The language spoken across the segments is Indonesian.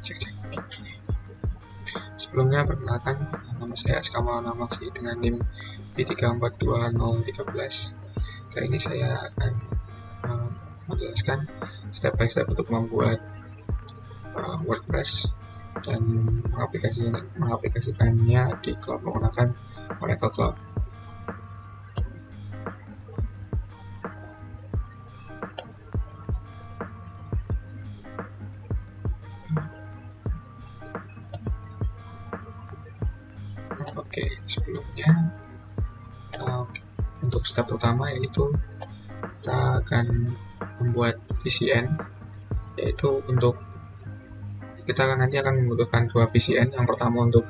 cek. Sebelumnya perkenalkan, nama saya Kamal Namaksi dengan NIM V342013. Kali ini saya akan menjelaskan step by step untuk membuat WordPress dan mengaplikasikannya di cloud menggunakan Oracle Cloud. Oke, sebelumnya untuk step pertama yaitu kita akan membuat VCN, yaitu untuk kita nanti akan membutuhkan dua VCN, yang pertama untuk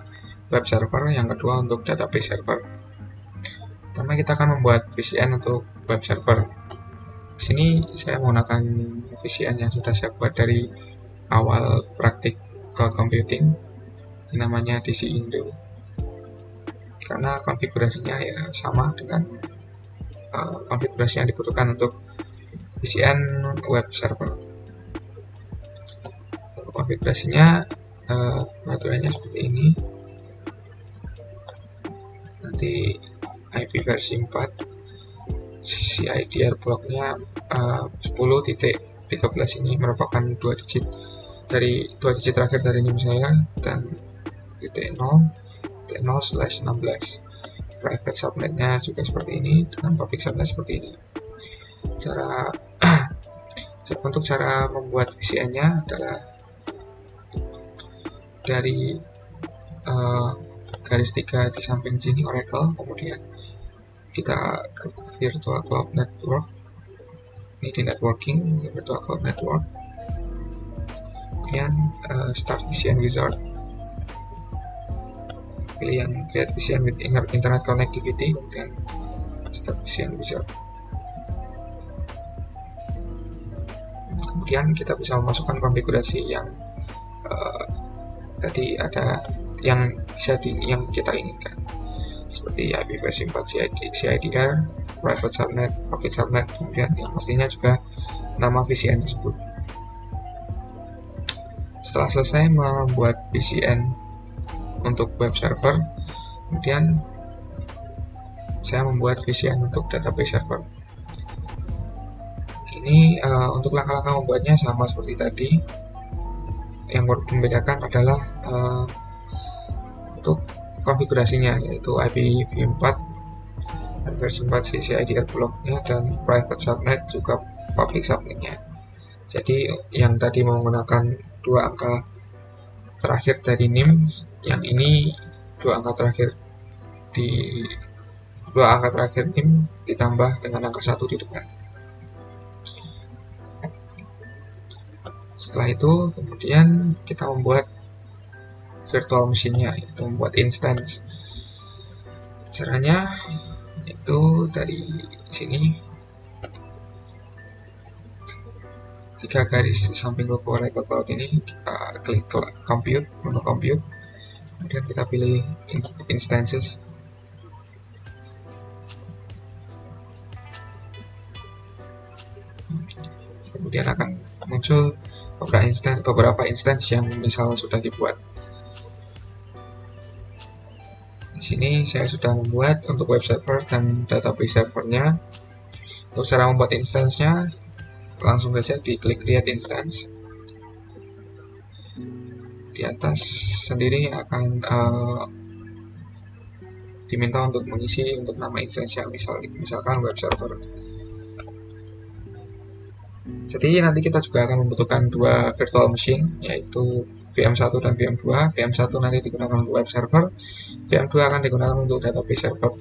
web server, yang kedua untuk database server. Pertama kita akan membuat VCN untuk web server. Di sini saya menggunakan VCN yang sudah saya buat dari awal praktik cloud computing, ini namanya DC Indo, karena konfigurasinya ya sama dengan konfigurasi yang dibutuhkan untuk VCN web server. Untuk konfigurasinya peraturannya seperti ini. Nanti IP versi 4, CIDR bloknya 10.13 ini merupakan dua digit terakhir dari NIM saya, dan titik 0/16. Private subnetnya juga seperti ini, dengan public subnet seperti ini. Untuk cara membuat VCN-nya adalah dari garis 3 di samping sini Oracle, kemudian kita ke Virtual Cloud Network, ini di networking, Virtual Cloud Network, kemudian Start VCN Wizard, pilih yang Create VCN with Internet Connectivity, kemudian Start VCN Wizard. Kemudian kita bisa memasukkan konfigurasi yang tadi ada yang kita inginkan, seperti IP versi 4 CIDR, private subnet, public subnet, kemudian yang pastinya juga nama VCN tersebut. Setelah selesai membuat VCN untuk web server, kemudian saya membuat VCN untuk database server. Ini untuk langkah-langkah membuatnya sama seperti tadi. Yang membedakan adalah untuk konfigurasinya, yaitu IPv4 dan versi 4 CIDR bloknya, dan private subnet juga public subnetnya. Jadi yang tadi menggunakan dua angka terakhir dari NIM, yang ini dua angka terakhir NIM ditambah dengan angka 1 di depan. Setelah itu kemudian kita membuat virtual machine-nya, yaitu membuat instance. Caranya itu dari sini, 3 garis di samping logo Oracle Cloud ini, kita klik compute, menu compute, kemudian kita pilih instances. Kemudian akan muncul beberapa instance yang misal sudah dibuat. Di sini saya sudah membuat untuk web server dan database servernya. Untuk cara membuat instance-nya, langsung saja diklik create instance. Di atas sendiri akan diminta untuk mengisi untuk nama instance yang misalkan web server. Jadi nanti kita juga akan membutuhkan dua virtual machine, yaitu VM1 dan VM2. VM1 nanti digunakan untuk web server, VM2 akan digunakan untuk database server.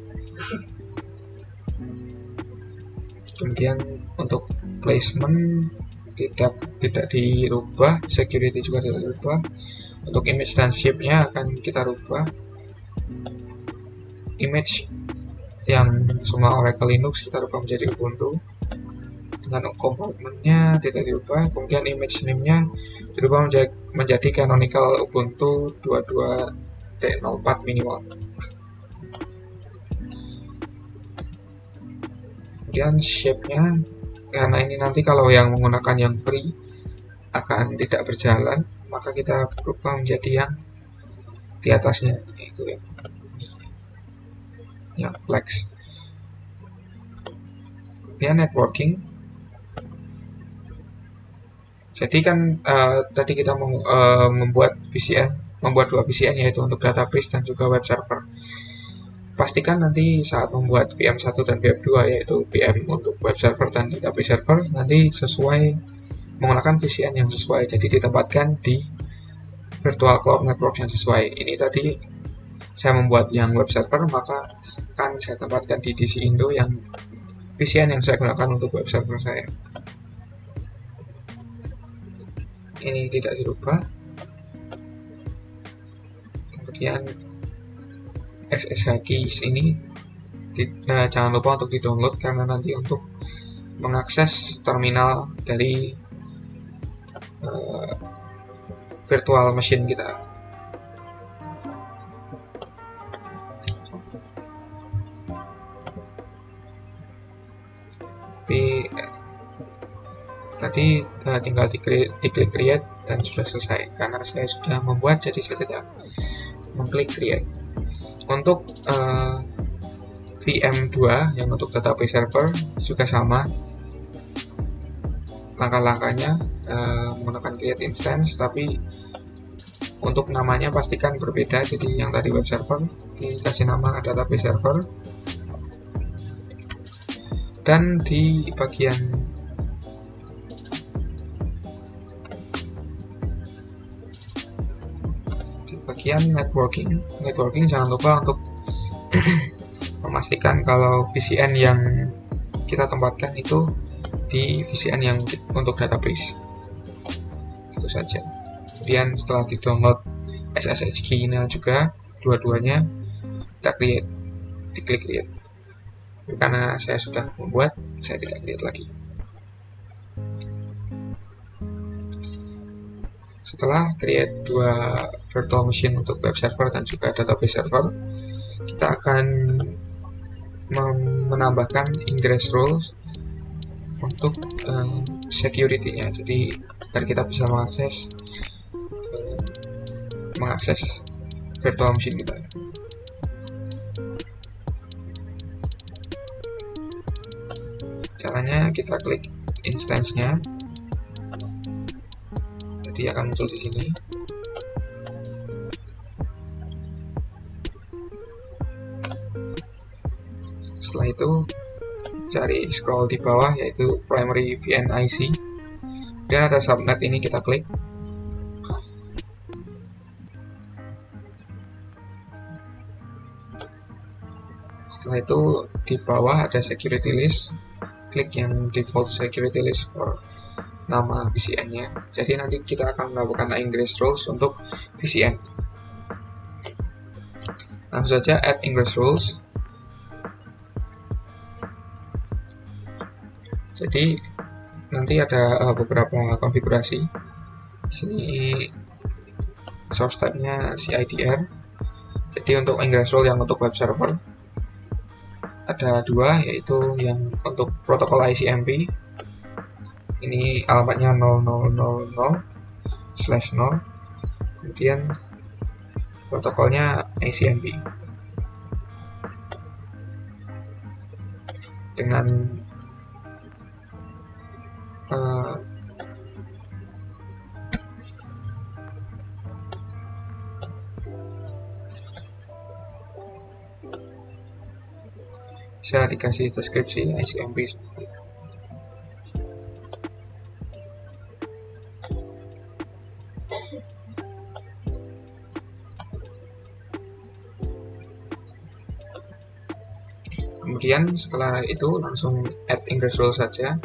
Kemudian untuk placement tidak dirubah, security juga tidak dirubah. Untuk image dan shape-nya akan kita rubah. Image yang semua Oracle Linux kita rubah menjadi Ubuntu, dengan komponennya tidak dirubah. Kemudian image name-nya dirubah menjadi canonical Ubuntu 22.04 minimal. Kemudian shape-nya, karena ini nanti kalau yang menggunakan yang free akan tidak berjalan, maka kita berubah menjadi yang di atasnya, yaitu yang flex. Kemudian networking. Jadi kan tadi kita membuat dua VCN, yaitu untuk database dan juga web server. Pastikan nanti saat membuat VM1 dan VM2, yaitu VM untuk web server dan database server, nanti sesuai menggunakan VCN yang sesuai, jadi ditempatkan di virtual cloud network yang sesuai. Ini tadi saya membuat yang web server, maka kan saya tempatkan di DC Indo yang VCN yang saya gunakan untuk web server saya. Ini tidak dirubah. Kemudian SSH keys ini jangan lupa untuk di-download, karena nanti untuk mengakses terminal dari virtual machine kita. Tapi tadi tinggal diklik create dan sudah selesai, karena saya sudah membuat, jadi saya tidak mengklik create. Untuk VM2 yang untuk database server juga sama langkah-langkahnya, menggunakan create instance, tapi untuk namanya pastikan berbeda. Jadi yang tadi web server dikasih nama database server, dan di bagian networking jangan lupa untuk memastikan kalau VCN yang kita tempatkan itu di VCN yang untuk database. Itu saja. Kemudian setelah di-download SSH key-nya juga dua-duanya, kita diklik create. Karena saya sudah membuat, saya tidak create lagi. Setelah create dua virtual machine untuk web server dan juga database server, kita akan menambahkan ingress rules untuk security-nya. Jadi agar kita bisa mengakses virtual machine kita. Caranya kita klik instance-nya. Jadi akan muncul di sini. Setelah itu cari scroll di bawah, yaitu primary VNIC. Dan ada subnet, ini kita klik. Setelah itu di bawah ada security list. Klik yang default security list for nama VCN-nya. Jadi nanti kita akan melakukan ingress rules untuk VCN. Langsung saja add ingress rules. Jadi nanti ada beberapa konfigurasi. Di sini source type-nya CIDR. Jadi untuk ingress rule yang untuk web server ada dua, yaitu yang untuk protokol ICMP. Ini alamatnya 0000/0. Kemudian protokolnya ICMP dengan bisa dikasih deskripsi ICMP seperti itu. Kemudian setelah itu langsung add ingress rule saja,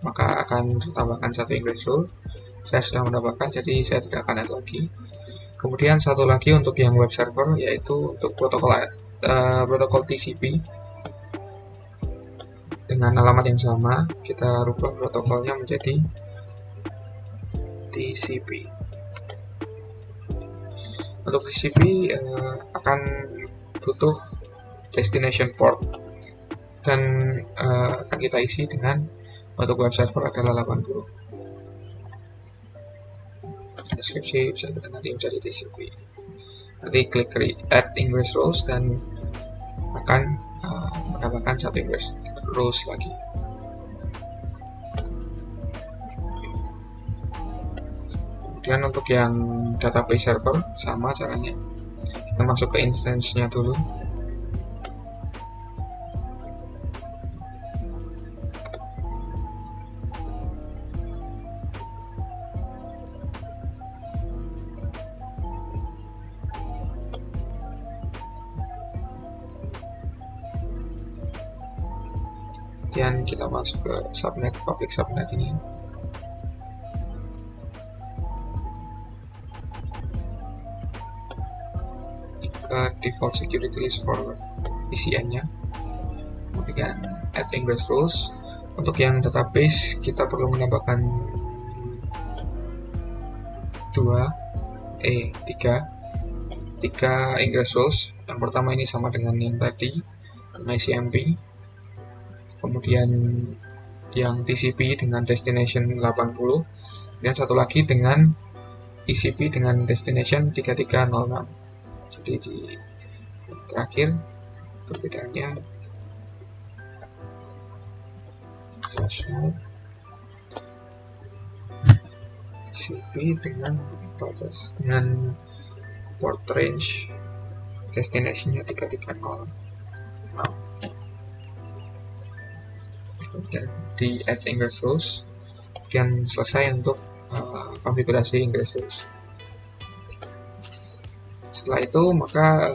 maka akan ditambahkan satu ingress rule. Saya sudah menambahkan, jadi saya tidak akan add lagi. Kemudian satu lagi untuk yang web server, yaitu untuk protokol TCP dengan alamat yang sama. Kita rubah protokolnya menjadi TCP. Untuk TCP akan butuh destination port, dan akan kita isi dengan untuk web server adalah 80. deskripsi bisa kita nanti menjadi TCP. Nanti klik add ingress rules dan akan mendapatkan satu ingress rules lagi. Kemudian untuk yang database server sama caranya, kita masuk ke instance-nya dulu. Kemudian kita masuk ke subnet, public subnet ini. Ke default security list for VCN-nya. Kemudian add ingress rules. Untuk yang database kita perlu menambahkan 3 ingress rules. Yang pertama ini sama dengan yang tadi, ICMP. Kemudian yang TCP dengan destination 80, dan satu lagi dengan ECP dengan destination 3306. Jadi di terakhir perbedaannya ECP dengan port range destinationnya 330. Kemudian di add ingress rules, dan selesai untuk konfigurasi ingress rules. Setelah itu maka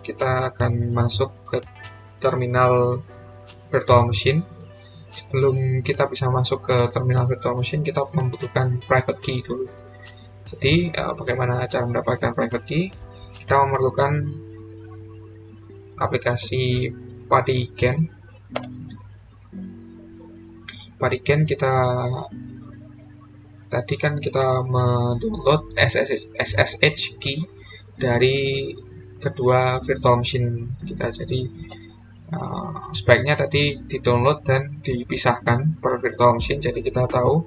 kita akan masuk ke terminal virtual machine. Sebelum kita bisa masuk ke terminal virtual machine, kita membutuhkan private key dulu. Jadi bagaimana cara mendapatkan private key? Kita memerlukan aplikasi PuDiGen. PuDiGen tadi kan kita mendownload SSH key dari kedua virtual machine kita. Jadi sebaiknya tadi di-download dan dipisahkan per virtual machine. Jadi kita tahu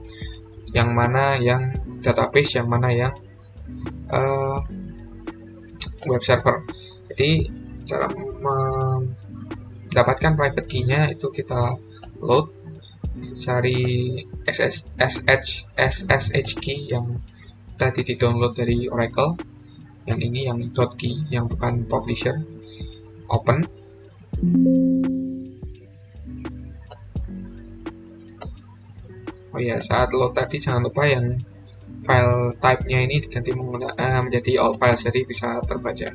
yang mana yang database, yang mana yang web server. Jadi cara mendapatkan private key-nya itu kita load, cari SSH key yang tadi di-download dari Oracle, yang ini yang .key, yang bukan publisher. Open. Oh ya, saat load tadi jangan lupa yang file type-nya ini diganti menjadi all files, jadi bisa terbaca.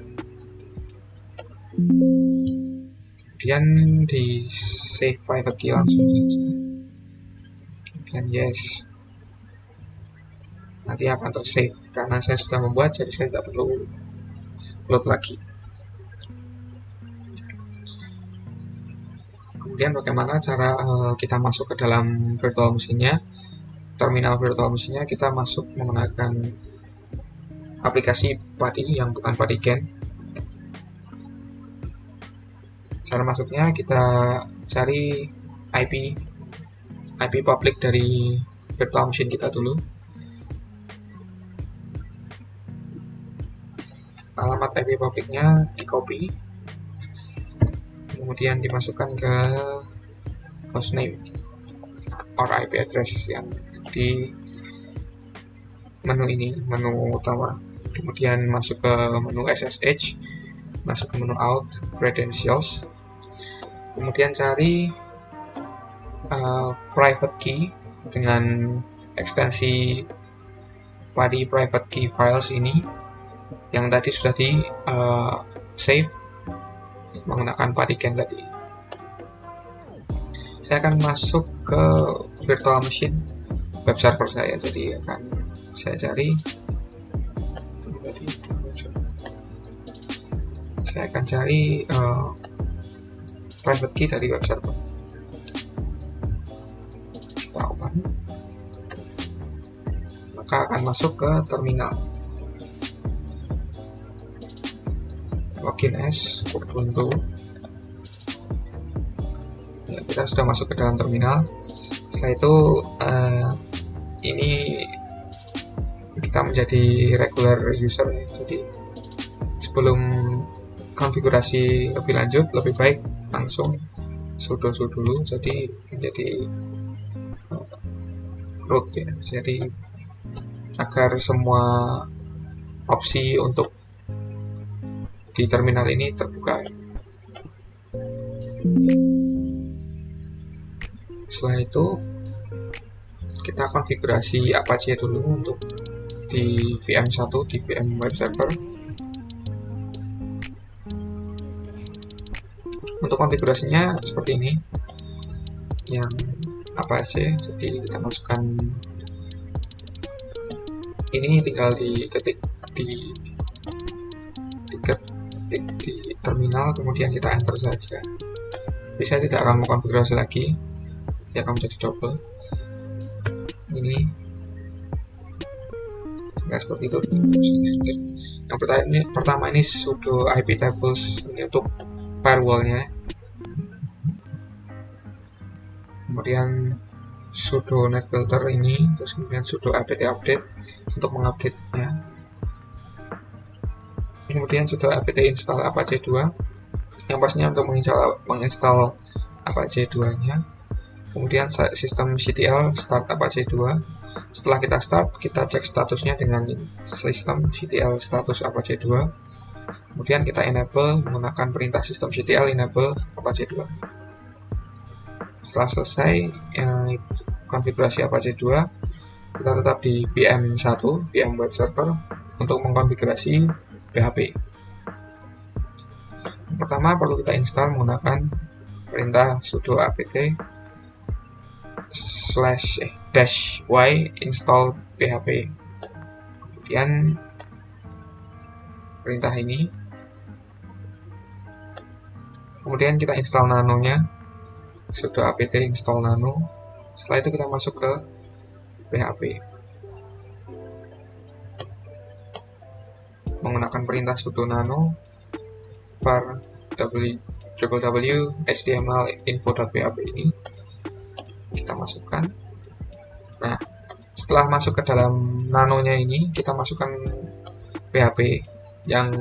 Kemudian di save private key langsung saja. Kemudian yes. Nanti akan tersave karena saya sudah membuat, jadi saya tidak perlu load lagi. Kemudian bagaimana cara kita masuk ke dalam virtual machine-nya, terminal virtual machine-nya, kita masuk menggunakan aplikasi PuDi yang bukan PuDiGen. Cara masuknya kita cari IP public dari virtual machine kita dulu. Alamat IP publicnya di copy, kemudian dimasukkan ke hostname or IP address yang di menu ini, menu utama. Kemudian masuk ke menu SSH, masuk ke menu auth credentials, kemudian cari private key dengan ekstensi PuDi private key files ini yang tadi sudah di save menggunakan PuDiGen tadi. Saya akan masuk ke virtual machine web server saya, jadi akan saya cari. Saya akan cari private key dari web server. Kita open, maka akan masuk ke terminal. Login as Ubuntu. Ya, kita sudah masuk ke dalam terminal. Setelah itu ini kita menjadi regular user ya. Jadi sebelum konfigurasi lebih lanjut, lebih baik langsung sudo dulu, jadi menjadi root ya. Jadi agar semua opsi untuk di terminal ini terbuka. Setelah itu kita konfigurasi Apache dulu untuk di VM1, di VM web server. Untuk konfigurasinya seperti ini, yang Apache. Jadi kita masukkan ini, tinggal diketik di terminal, kemudian kita enter saja. Bisa tidak akan mengkonfigurasi lagi, dia akan menjadi double. Ini nggak seperti itu. Yang pertama ini sudo IP tables, ini untuk firewallnya. Kemudian sudo net filter ini, terus kemudian sudo apt update untuk mengupdate nya. Kemudian sudo apt install Apache 2 yang pastinya untuk menginstal Apache 2 nya. Kemudian sistem ctl start Apache 2. Setelah kita start, kita cek statusnya dengan sistem ctl status Apache 2. Kemudian kita enable menggunakan perintah sistem ctl enable Apache 2. Setelah selesai konfigurasi Apache 2, kita tetap di VM1, VM web server, untuk mengkonfigurasi PHP. Pertama perlu kita install menggunakan perintah sudo apt /y install php. Kemudian perintah ini, kemudian kita install nanonya, sudo apt install nano. Setelah itu kita masuk ke PHP menggunakan perintah sudo nano var www html info.php. ini kita masukkan. Nah, setelah masuk ke dalam nanonya ini, kita masukkan PHP yang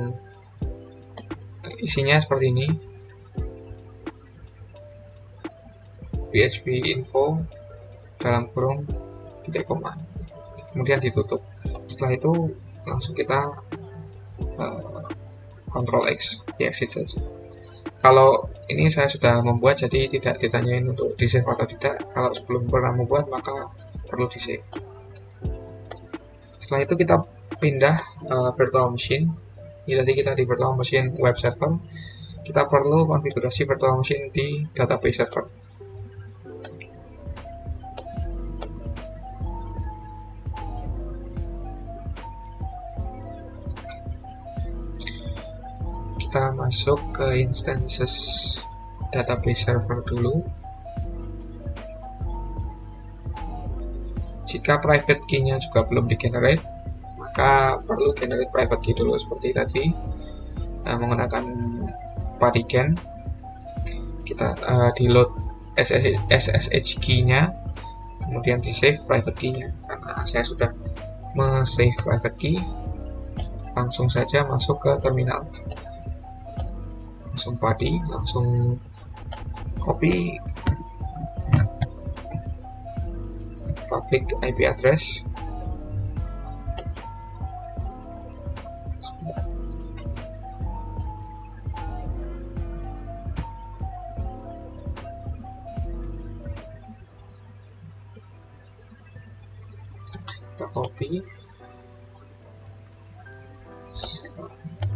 isinya seperti ini, php info dalam kurung titik koma, kemudian ditutup. Setelah itu langsung kita Ctrl X, di exit saja. Kalau ini saya sudah membuat, jadi tidak ditanyain untuk di save atau tidak. Kalau sebelum pernah membuat, maka perlu di save. Setelah itu kita pindah virtual machine. Ini tadi kita di virtual machine web server. Kita perlu konfigurasi virtual machine di database server. Kita masuk ke instances database server dulu. Jika private key-nya juga belum di-generate, maka perlu generate private key dulu seperti tadi. Menggunakan padigen, kita di-load SSH key-nya, kemudian di-save private key-nya. Karena saya sudah me-save private key, langsung saja masuk ke terminal. Langsung padi, langsung copy public IP address, kita copy,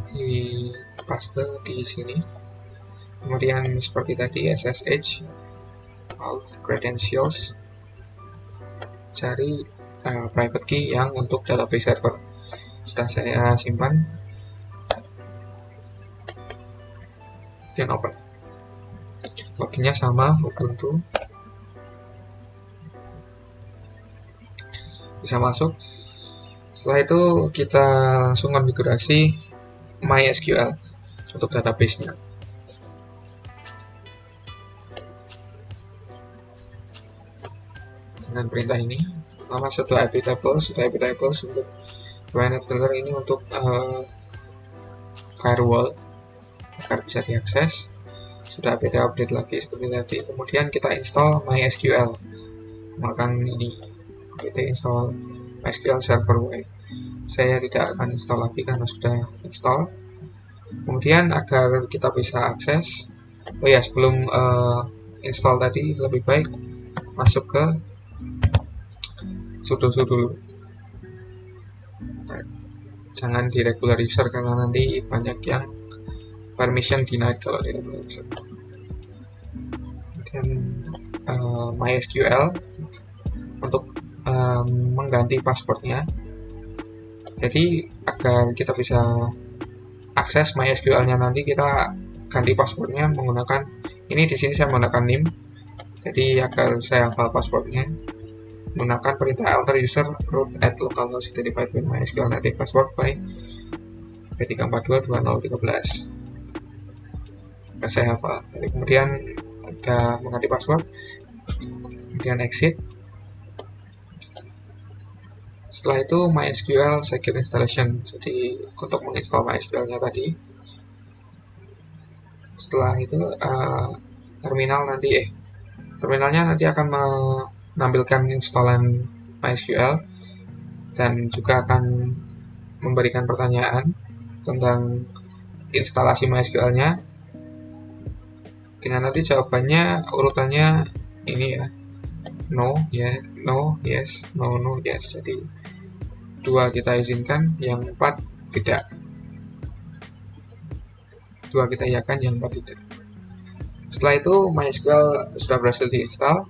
di paste di sini. Kemudian seperti tadi SSH, auth credentials, cari private key yang untuk database server. Sudah saya simpan dan open. Loginnya sama, Ubuntu. Bisa masuk. Setelah itu kita langsung konfigurasi MySQL untuk database-nya. Dengan perintah ini, nama sudo ip tables untuk domain filter ini untuk firewall agar bisa diakses. Sudah apt update lagi seperti tadi. Kemudian kita install MySQL. Maka ini apt install MySQL Serverware. Saya tidak akan install lagi karena sudah install. Kemudian agar kita bisa akses, oh ya sebelum install tadi lebih baik masuk ke sudo dulu. Jangan di regular user karena nanti banyak yang permission denied kalau di regular user. Kemudian MySQL untuk mengganti passwordnya. Jadi agar kita bisa akses MySQL-nya nanti kita ganti passwordnya menggunakan ini. Di sini saya menggunakan nim. Jadi agar saya hafal passwordnya menggunakan perintah alter user root at localhost identified with MySQL native password by v3422013. Saya hafal. Jadi kemudian ada mengganti password, kemudian exit. Setelah itu MySQL Secure Installation, jadi untuk menginstal MySQL-nya tadi. Setelah itu terminalnya nanti akan menampilkan instalan MySQL dan juga akan memberikan pertanyaan tentang instalasi MySQL-nya. Dengan nanti jawabannya urutannya ini ya, no, ya, no, yes, no, no, yes. Jadi 2 kita izinkan, yang 4 tidak. 2 kita iyakan, yang 4 tidak. Setelah itu MySQL sudah berhasil diinstal.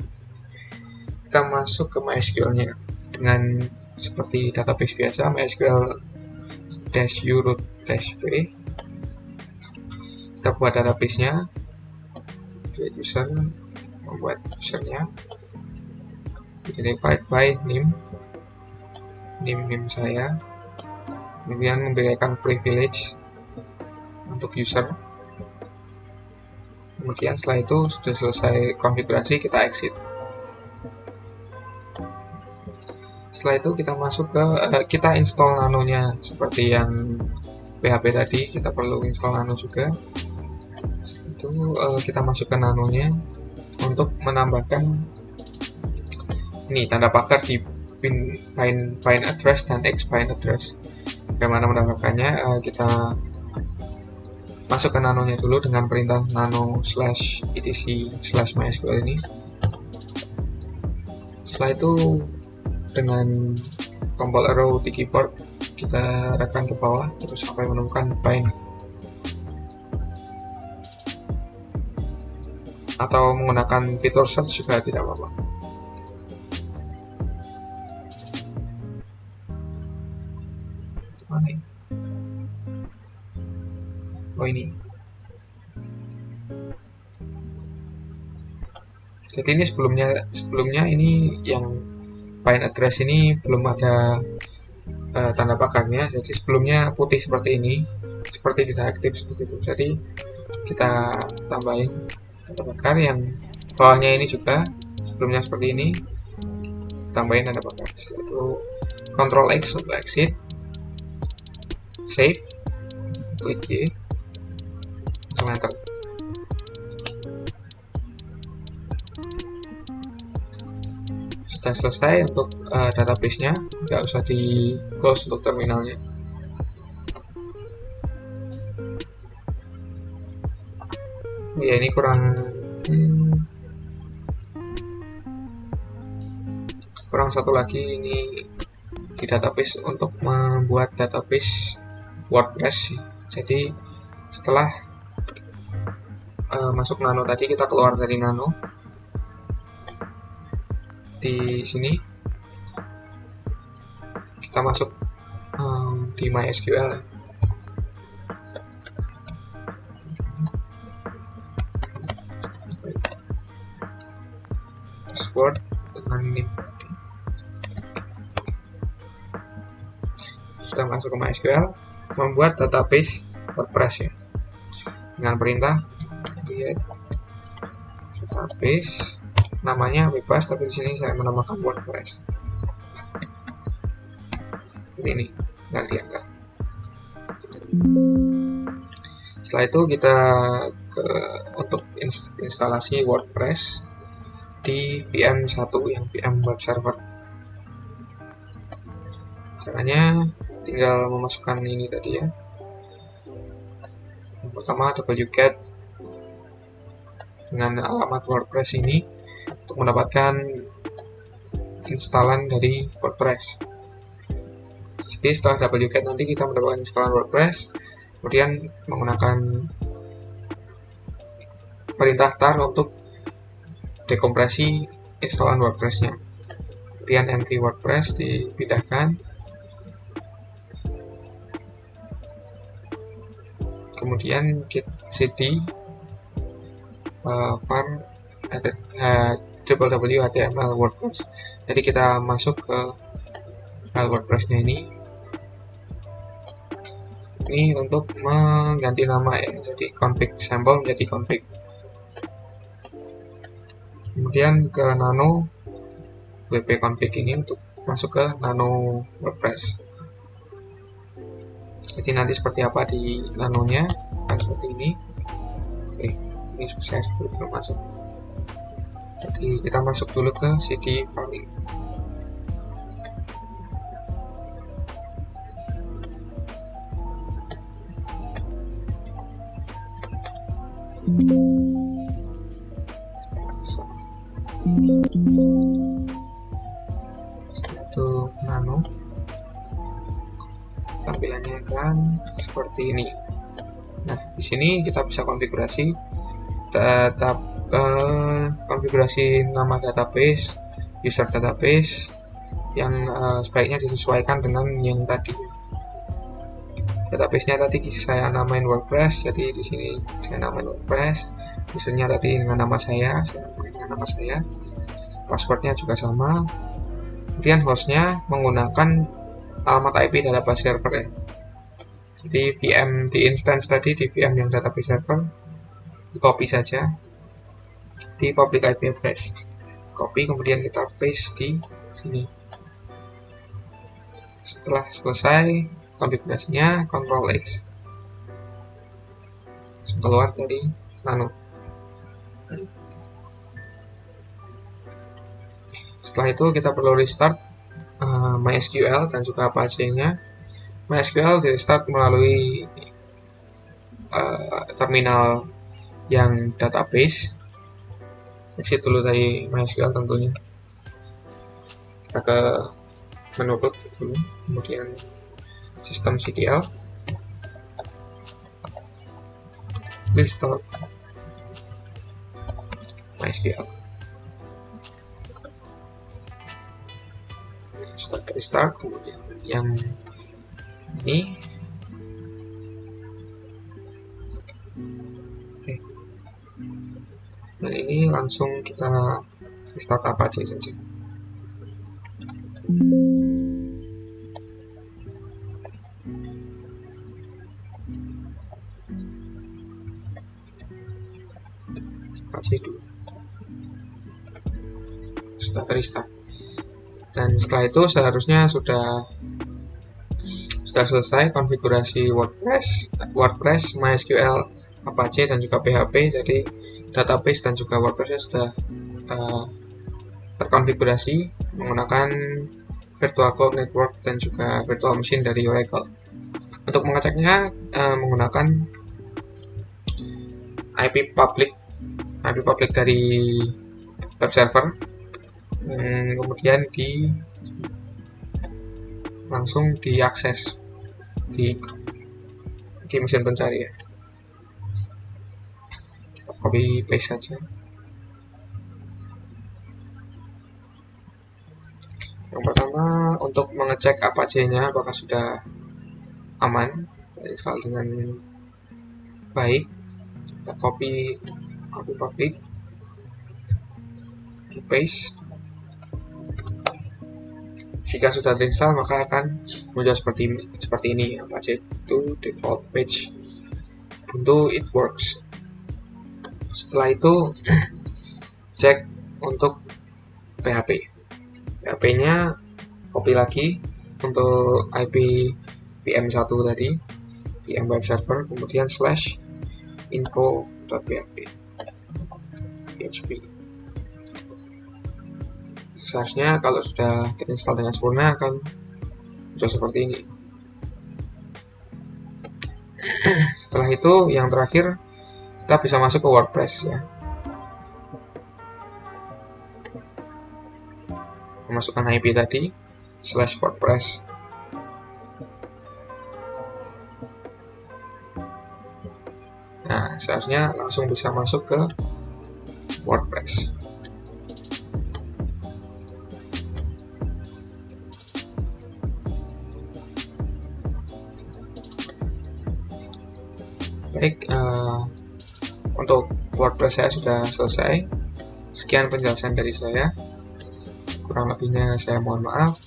Kita masuk ke MySQL-nya dengan seperti database biasa, MySQL-u root -p. Kita buat database-nya, create user, membuat usernya, identified by nim saya, kemudian memberikan privilege untuk user. Kemudian setelah itu sudah selesai konfigurasi, kita exit. Setelah itu kita masuk ke kita install nanonya seperti yang PHP tadi. Kita perlu install nano juga. Itu kita masuk ke nanonya untuk menambahkan ini tanda pagar di bind address dan xbind address. Bagaimana menambahkannya? Kita masuk ke nanonya dulu dengan perintah nano /etc/mysql ini. Setelah itu dengan tombol arrow di keyboard kita arahkan ke bawah terus sampai menemukan bind, atau menggunakan fitur search juga tidak apa-apa. Mana ini? Oh ini. Jadi ini sebelumnya ini yang bind address ini belum ada tanda pagarnya. Jadi sebelumnya putih seperti ini, seperti tidak aktif seperti itu. Jadi kita tambahin tanda pagar yang bawahnya ini juga sebelumnya seperti ini, tambahin tanda pagar. Setelah itu Ctrl X untuk exit, save, klik Y, langsung enter. Sudah selesai untuk database-nya, nggak usah di close untuk terminalnya. Ya ini kurang satu lagi ini di database untuk membuat database WordPress. Jadi setelah masuk nano tadi, kita keluar dari nano. Di sini kita masuk di MySQL. Password dengan nim. Sudah masuk ke MySQL, membuat database WordPress ya, dengan perintah create database. Namanya bebas, tapi di sini saya menamakan WordPress. ini, tinggal diangkat. Setelah itu kita untuk instalasi WordPress di VM1 yang VM web server. Caranya tinggal memasukkan ini tadi ya. Yang pertama wget dengan alamat WordPress ini untuk mendapatkan instalan dari WordPress. Jadi setelah wget nanti kita mendapatkan instalan WordPress, kemudian menggunakan perintah tar untuk dekompresi instalan WordPress-nya. Kemudian empty WordPress dipindahkan. Kemudian git cd var www.html WordPress. Jadi kita masuk ke file WordPress-nya ini untuk mengganti nama ya, jadi config sampel menjadi config. Kemudian ke nano wp config ini untuk masuk ke nano WordPress. Jadi nanti seperti apa di nanonya kan seperti ini. Oke, ini sukses belum masuk. Jadi kita masuk dulu ke cd file. Itu nano, tampilannya akan seperti ini. Nah, di sini kita bisa konfigurasi konfigurasi nama database, user database yang sebaiknya disesuaikan dengan yang tadi. Database-nya tadi saya namain WordPress, jadi di sini saya namain WordPress. Usernya tadi dengan nama saya namain dengan nama saya. Passwordnya juga sama. Kemudian hostnya menggunakan alamat IP database server ya. Jadi VM di instance tadi di VM yang database server di copy saja di public IP address. Copy kemudian kita paste di sini. Setelah selesai konfigurasinya, Ctrl X keluar dari nano. Setelah itu kita perlu restart MySQL dan juga Apache-nya. MySQL di restart melalui terminal yang database. Exit dulu dari MySQL tentunya. Kita ke menu root dulu, kemudian systemctl, restart MySQL. Restart, kemudian yang ini. Oke. Dan ini langsung kita restart Apache saja. Apache dulu. Sudah restart. Dan setelah itu seharusnya sudah selesai konfigurasi WordPress, MySQL, Apache dan juga PHP. Jadi database dan juga WordPress sudah terkonfigurasi menggunakan Virtual Cloud Network dan juga Virtual Machine dari Oracle. Untuk mengeceknya menggunakan IP public dari web server, dan kemudian langsung diakses di mesin pencari ya. Kita copy paste saja. Yang pertama untuk mengecek Apache-nya apakah sudah aman install dengan baik, kita copy public, di paste. Jika sudah terinstall maka akan muncul seperti ini, Apache to default page Ubuntu it works. Setelah itu cek untuk PHP-nya, copy lagi untuk IP VM1 tadi, VM web server, kemudian /info.php. Seharusnya kalau sudah terinstall dengan sempurna akan muncul seperti ini. Setelah itu, yang terakhir kita bisa masuk ke WordPress ya. Memasukkan IP tadi /WordPress. Nah, seharusnya langsung bisa masuk ke WordPress. Baik, untuk WordPress saya sudah selesai. Sekian penjelasan dari saya. Kurang lebihnya saya mohon maaf.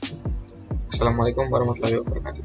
Assalamualaikum warahmatullahi wabarakatuh.